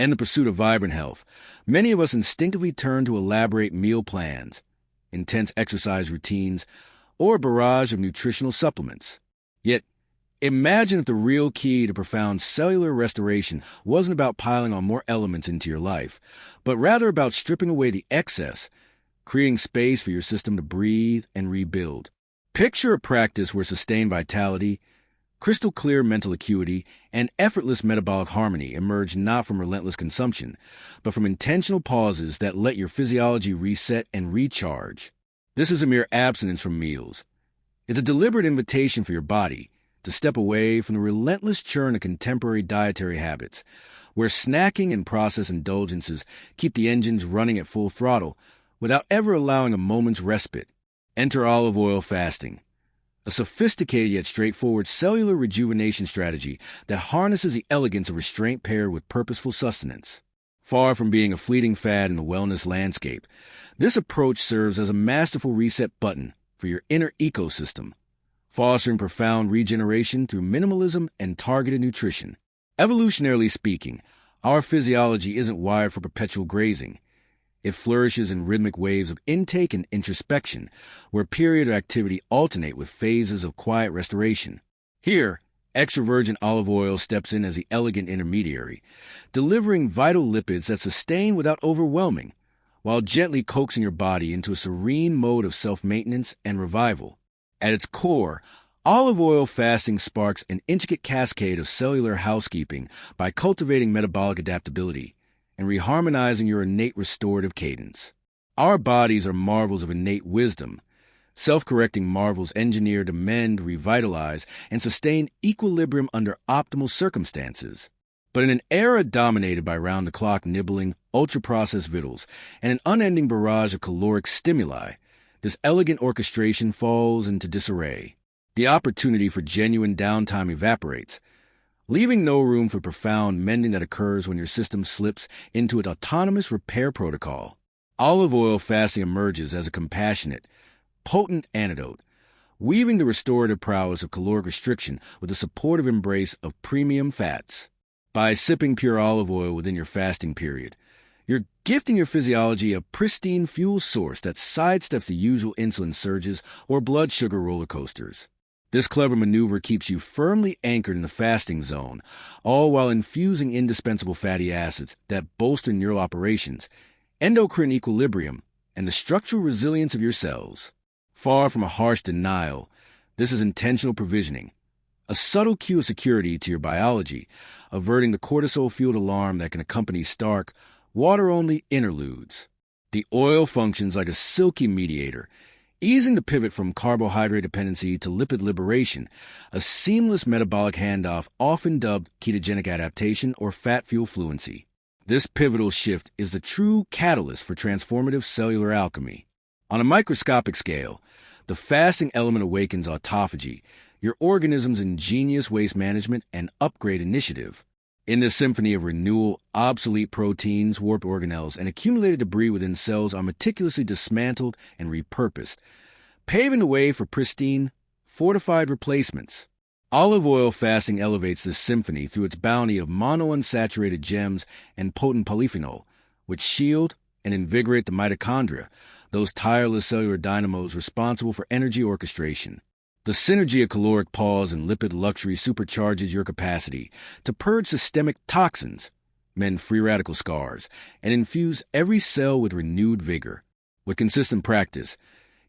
and the pursuit of vibrant health, many of us instinctively turn to elaborate meal plans, intense exercise routines, or a barrage of nutritional supplements. Yet, imagine if the real key to profound cellular restoration wasn't about piling on more elements into your life, but rather about stripping away the excess, creating space for your system to breathe and rebuild. Picture a practice where sustained vitality, crystal clear mental acuity, and effortless metabolic harmony emerge not from relentless consumption, but from intentional pauses that let your physiology reset and recharge. This is a mere abstinence from meals. It's a deliberate invitation for your body to step away from the relentless churn of contemporary dietary habits, where snacking and processed indulgences keep the engines running at full throttle without ever allowing a moment's respite. Enter olive oil fasting, a sophisticated yet straightforward cellular rejuvenation strategy that harnesses the elegance of restraint paired with purposeful sustenance. Far from being a fleeting fad in the wellness landscape, this approach serves as a masterful reset button for your inner ecosystem, fostering profound regeneration through minimalism and targeted nutrition. Evolutionarily speaking, our physiology isn't wired for perpetual grazing. It flourishes in rhythmic waves of intake and introspection, where periods of activity alternate with phases of quiet restoration. Here, extra virgin olive oil steps in as the elegant intermediary, delivering vital lipids that sustain without overwhelming, while gently coaxing your body into a serene mode of self-maintenance and revival. At its core, olive oil fasting sparks an intricate cascade of cellular housekeeping by cultivating metabolic adaptability and reharmonizing your innate restorative cadence. Our bodies are marvels of innate wisdom, self-correcting marvels engineered to mend, revitalize, and sustain equilibrium under optimal circumstances. But in an era dominated by round-the-clock nibbling, ultra-processed victuals, and an unending barrage of caloric stimuli, this elegant orchestration falls into disarray. The opportunity for genuine downtime evaporates, leaving no room for profound mending that occurs when your system slips into an autonomous repair protocol. Olive oil fasting emerges as a compassionate, potent antidote, weaving the restorative prowess of caloric restriction with the supportive embrace of premium fats. By sipping pure olive oil within your fasting period, you're gifting your physiology a pristine fuel source that sidesteps the usual insulin surges or blood sugar roller coasters. This clever maneuver keeps you firmly anchored in the fasting zone, all while infusing indispensable fatty acids that bolster neural operations, endocrine equilibrium, and the structural resilience of your cells. Far from a harsh denial, this is intentional provisioning, a subtle cue of security to your biology, averting the cortisol-fueled alarm that can accompany stark, water-only interludes. The oil functions like a silky mediator, easing the pivot from carbohydrate dependency to lipid liberation, a seamless metabolic handoff often dubbed ketogenic adaptation or fat fuel fluency. This pivotal shift is the true catalyst for transformative cellular alchemy. On a microscopic scale, the fasting element awakens autophagy, your organism's ingenious waste management and upgrade initiative. In this symphony of renewal, obsolete proteins, warped organelles, and accumulated debris within cells are meticulously dismantled and repurposed, paving the way for pristine, fortified replacements. Olive oil fasting elevates this symphony through its bounty of monounsaturated gems and potent polyphenol, which shield and invigorate the mitochondria, those tireless cellular dynamos responsible for energy orchestration. The synergy of caloric pause and lipid luxury supercharges your capacity to purge systemic toxins, mend free radical scars, and infuse every cell with renewed vigor. With consistent practice,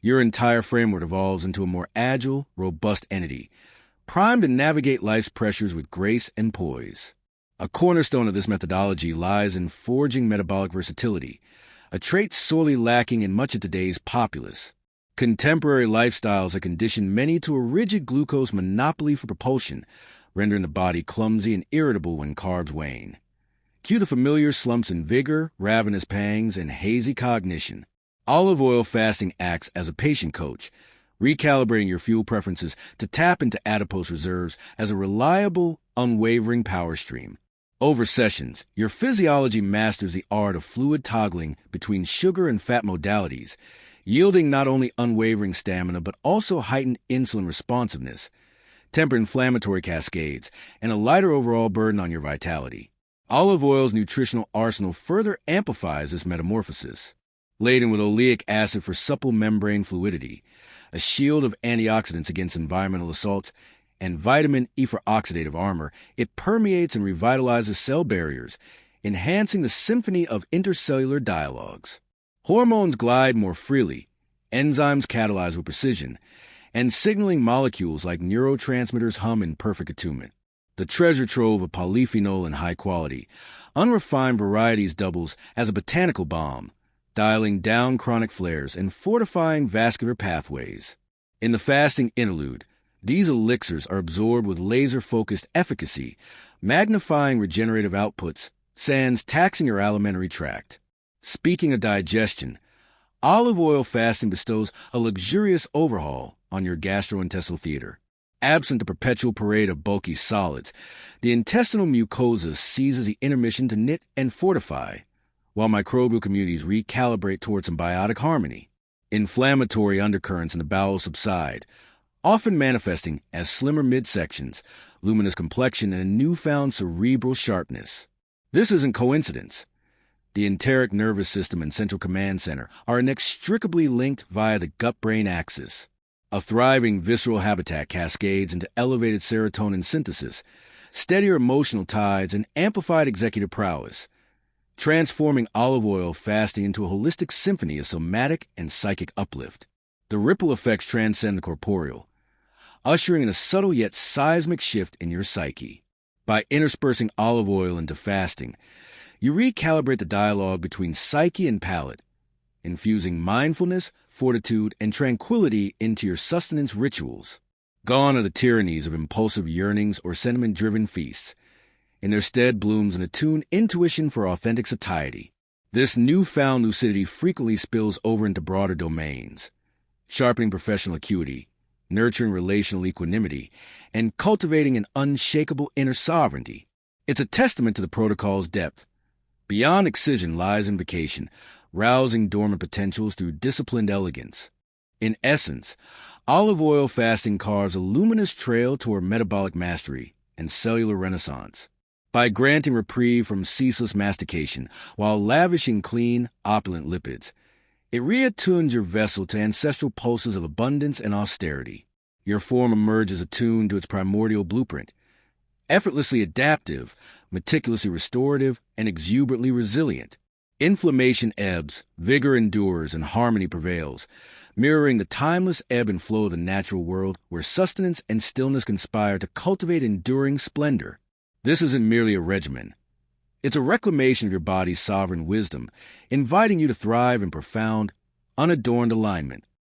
your entire framework evolves into a more agile, robust entity, primed to navigate life's pressures with grace and poise. A cornerstone of this methodology lies in forging metabolic versatility, a trait sorely lacking in much of today's populace. Contemporary lifestyles have conditioned many to a rigid glucose monopoly for propulsion, rendering the body clumsy and irritable when carbs wane. Cue the familiar slumps in vigor, ravenous pangs, and hazy cognition. Olive oil fasting acts as a patient coach, recalibrating your fuel preferences to tap into adipose reserves as a reliable, unwavering power stream. Over sessions, your physiology masters the art of fluid toggling between sugar and fat modalities, yielding not only unwavering stamina but also heightened insulin responsiveness, tempered inflammatory cascades, and a lighter overall burden on your vitality. Olive oil's nutritional arsenal further amplifies this metamorphosis. Laden with oleic acid for supple membrane fluidity, a shield of antioxidants against environmental assaults, and vitamin E for oxidative armor, it permeates and revitalizes cell barriers, enhancing the symphony of intercellular dialogues. Hormones glide more freely, enzymes catalyze with precision, and signaling molecules like neurotransmitters hum in perfect attunement. The treasure trove of polyphenol and high quality, unrefined varieties doubles as a botanical balm, dialing down chronic flares and fortifying vascular pathways. In the fasting interlude, these elixirs are absorbed with laser-focused efficacy, magnifying regenerative outputs, sans taxing your alimentary tract. Speaking of digestion, olive oil fasting bestows a luxurious overhaul on your gastrointestinal theater. Absent the perpetual parade of bulky solids, the intestinal mucosa seizes the intermission to knit and fortify, while microbial communities recalibrate towards symbiotic harmony. Inflammatory undercurrents in the bowels subside, often manifesting as slimmer midsections, luminous complexion, and a newfound cerebral sharpness. This isn't coincidence. The enteric nervous system and central command center are inextricably linked via the gut-brain axis. A thriving visceral habitat cascades into elevated serotonin synthesis, steadier emotional tides, and amplified executive prowess, transforming olive oil fasting into a holistic symphony of somatic and psychic uplift. The ripple effects transcend the corporeal, ushering in a subtle yet seismic shift in your psyche. By interspersing olive oil into fasting, you recalibrate the dialogue between psyche and palate, infusing mindfulness, fortitude, and tranquility into your sustenance rituals. Gone are the tyrannies of impulsive yearnings or sentiment-driven feasts. In their stead blooms an attuned intuition for authentic satiety. This newfound lucidity frequently spills over into broader domains, sharpening professional acuity, nurturing relational equanimity, and cultivating an unshakable inner sovereignty. It's a testament to the protocol's depth. Beyond excision lies invocation, rousing dormant potentials through disciplined elegance. In essence, olive oil fasting carves a luminous trail toward metabolic mastery and cellular renaissance. By granting reprieve from ceaseless mastication while lavishing clean, opulent lipids, it reattunes your vessel to ancestral pulses of abundance and austerity. Your form emerges attuned to its primordial blueprint, effortlessly adaptive, meticulously restorative, and exuberantly resilient. Inflammation ebbs, vigor endures, and harmony prevails, mirroring the timeless ebb and flow of the natural world where sustenance and stillness conspire to cultivate enduring splendor. This isn't merely a regimen. It's a reclamation of your body's sovereign wisdom, inviting you to thrive in profound, unadorned alignment